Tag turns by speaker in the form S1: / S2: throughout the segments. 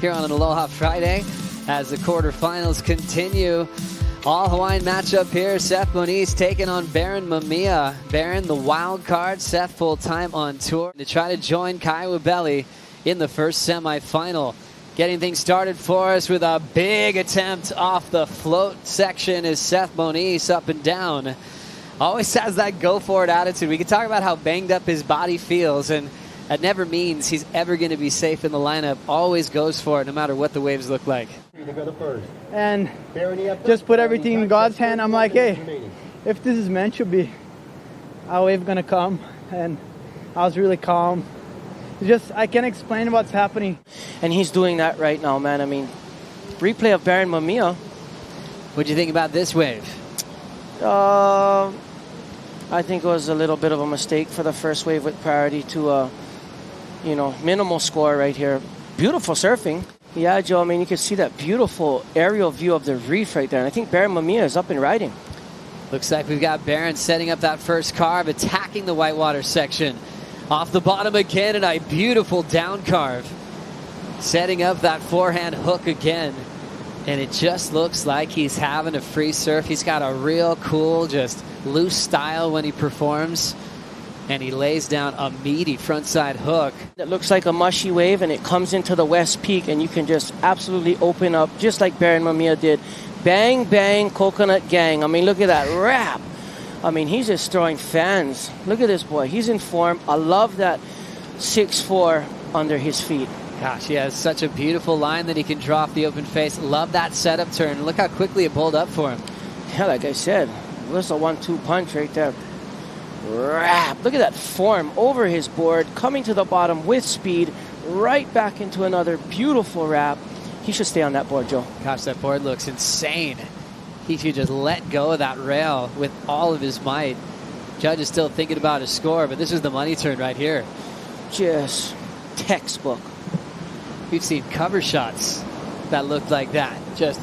S1: here on an Aloha Friday as the quarterfinals continue. All Hawaiian matchup here. Seth Moniz taking on Barron Mamiya. Barron, the wild card. Seth full-time on tour to try to join Kiowa Belly in the first semifinal. Getting things started for us with a big attempt off the float section is Seth Moniz, up and down. Always has that go-for-it attitude. We can talk about how banged up his body feels, and that never means he's ever going to be safe in the lineup. Always goes for it, no matter what the waves look like.
S2: And just put everything in God's hand. I'm like, hey, if this is meant to be, our wave going to come. And I was really calm. Just, I can't explain what's happening.
S3: And he's doing that right now, man. I mean, replay of Barron Mamiya.
S1: What do you think about this wave?
S3: I think it was a little bit of a mistake for the first wave with priority to, minimal score right here. Beautiful surfing. Yeah, Joe, I mean, you can see that beautiful aerial view of the reef right there. And I think Barron Mamiya is up and riding.
S1: Looks like we've got Barron setting up that first carve, attacking the whitewater section. Off the bottom again, and a beautiful down carve. Setting up that forehand hook again. And it just looks like he's having a free surf. He's got a real cool, just loose style when he performs. And he lays down a meaty frontside hook.
S3: It looks like a mushy wave, and it comes into the west peak, and you can just absolutely open up, just like Barron Mamiya did. Bang, bang, coconut gang. I mean, look at that wrap. I mean, he's just throwing fans. Look at this boy. He's in form. I love that 6'4" under his feet.
S1: Gosh, he has such a beautiful line that he can draw off the open face. Love that setup turn. Look how quickly it bowled up for him.
S3: Yeah, like I said, that's a 1-2 punch right there. Wrap. Look at that form over his board, coming to the bottom with speed, right back into another beautiful wrap. He should stay on that board, Joe.
S1: Gosh, that board looks insane. He should just let go of that rail with all of his might. Judge is still thinking about his score, but this is the money turn right here.
S3: Just textbook.
S1: We've seen cover shots that looked like that. Just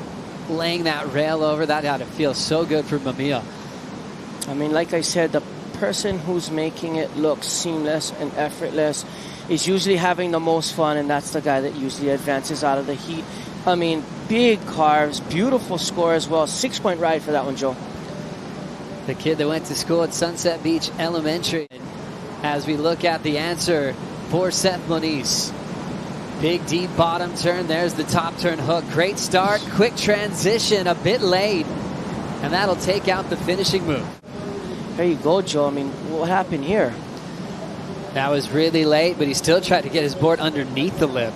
S1: laying that rail over. That had to feel so good for Mamiya.
S3: I mean, like I said, the person who's making it look seamless and effortless is usually having the most fun, and that's the guy that usually advances out of the heat. I mean, big carves, beautiful score as well. 6-point ride for that one, Joe.
S1: The kid that went to school at Sunset Beach Elementary. As we look at the answer for Seth Moniz. Big deep bottom turn. There's the top turn hook. Great start. Quick transition. A bit late. And that'll take out the finishing move.
S3: There you go, Joe. I mean, what happened here?
S1: That was really late, but he still tried to get his board underneath the lip.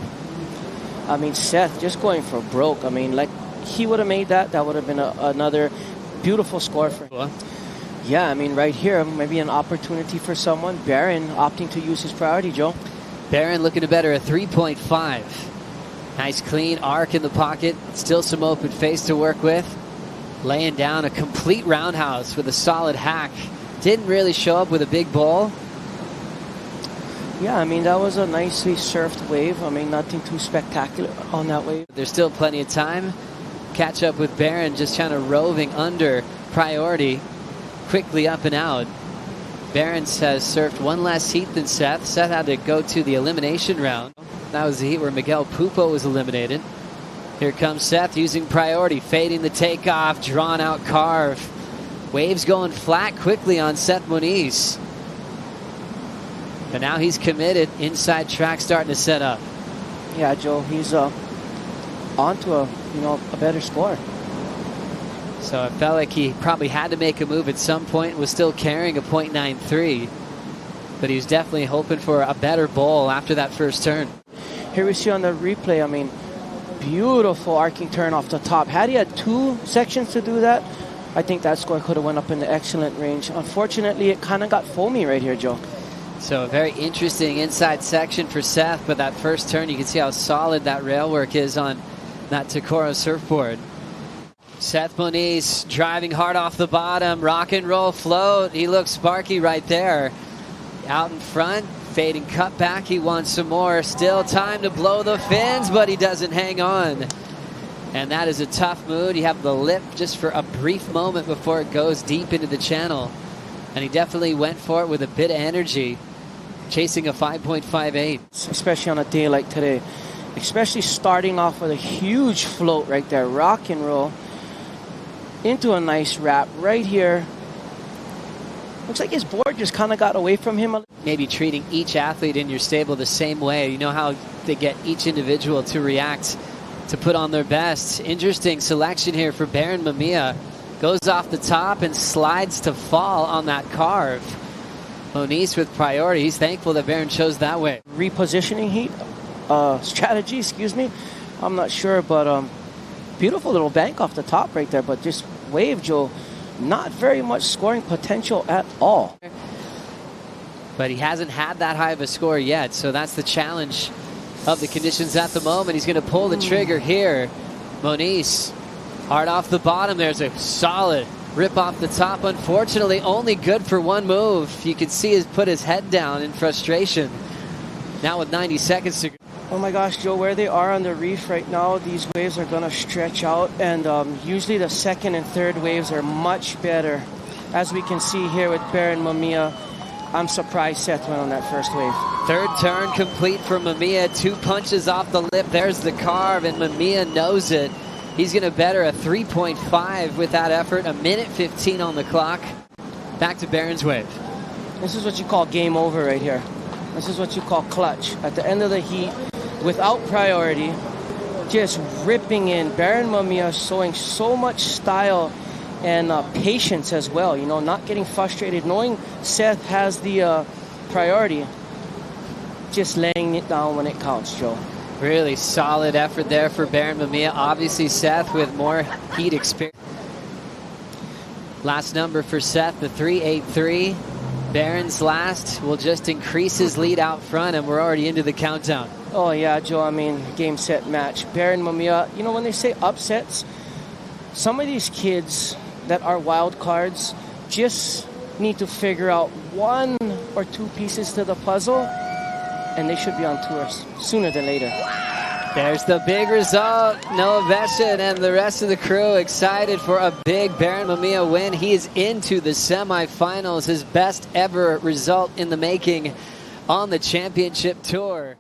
S3: I mean, Seth just going for broke. I mean, like, he would have made that. That would have been another beautiful score for him. Yeah, I mean, right here, maybe an opportunity for someone. Barron opting to use his priority, Joe.
S1: Barron looking to better a 3.5. Nice clean arc in the pocket. Still some open face to work with. Laying down a complete roundhouse with a solid hack. Didn't really show up with a big bowl.
S3: Yeah, I mean, that was a nicely surfed wave. I mean, nothing too spectacular on that wave.
S1: There's still plenty of time. Catch up with Barron, just kind of roving under priority. Quickly up and out. Barron has surfed one less heat than Seth. Seth had to go to the elimination round. That was the heat where Miguel Pupo was eliminated. Here comes Seth using priority, fading the takeoff, drawn out carve. Waves going flat quickly on Seth Moniz. But now he's committed. Inside track starting to set up.
S3: Yeah, Joe, he's onto a better score.
S1: So it felt like he probably had to make a move at some point. Was still carrying a .93, but he was definitely hoping for a better bowl after that first turn.
S3: Here we see on the replay, I mean, beautiful arcing turn off the top. Had he had 2 sections to do that, I think that score could have went up in the excellent range. Unfortunately, it kind of got foamy right here, Joe.
S1: So a very interesting inside section for Seth, but that first turn, you can see how solid that rail work is on that Takoro surfboard. Seth Moniz driving hard off the bottom, rock and roll float. He looks sparky right there. Out in front, fading cut back. He wants some more. Still time to blow the fins, but he doesn't hang on. And that is a tough mood. You have the lip just for a brief moment before it goes deep into the channel. And he definitely went for it with a bit of energy, chasing a 5.58.
S3: Especially on a day like today. especially starting off with a huge float right there, rock and roll, into a nice wrap right here. Looks like his board just kind of got away from him.
S1: Maybe treating each athlete in your stable the same way. You know how they get each individual to react, to put on their best. Interesting selection here for Barron Mamiya. Goes off the top and slides to fall on that carve. Moniz with priority. He's thankful that Barron chose that way.
S3: Repositioning heat strategy, excuse me. I'm not sure, but beautiful little bank off the top right there. But just wave, Joe, not very much scoring potential at all.
S1: But he hasn't had that high of a score yet, so that's the challenge of the conditions at the moment. He's going to pull the trigger here. Moniz, hard off the bottom. There's a solid rip off the top. Unfortunately, only good for one move. You can see he's put his head down in frustration. Now with 90 seconds to go.
S3: Oh my gosh, Joe, where they are on the reef right now, these waves are going to stretch out, and usually the second and third waves are much better. As we can see here with Barron Mamiya, I'm surprised Seth went on that first wave.
S1: Third turn complete for Mamiya. 2 punches off the lip. There's the carve, and Mamiya knows it. He's going to better a 3.5 with that effort. 1:15 on the clock. Back to Barron's wave.
S3: This is what you call game over right here. This is what you call clutch. At the end of the heat, without priority, just ripping in. Barron Mamiya showing so much style and patience as well, you know, not getting frustrated, knowing Seth has the priority, just laying it down when it counts, Joe.
S1: Really solid effort there for Barron Mamiya. Obviously, Seth with more heat experience. Last number for Seth, the 3.83. Barron's last will just increase his lead out front, and we're already into the countdown.
S3: Oh, yeah, Joe, I mean, game, set, match. Barron Mamiya, you know, when they say upsets, some of these kids that are wild cards just need to figure out 1 or 2 pieces to the puzzle, and they should be on tour sooner than later.
S1: There's the big result. Noah Veshin and the rest of the crew excited for a big Barron Mamiya win. He is into the semifinals, his best ever result in the making on the championship tour.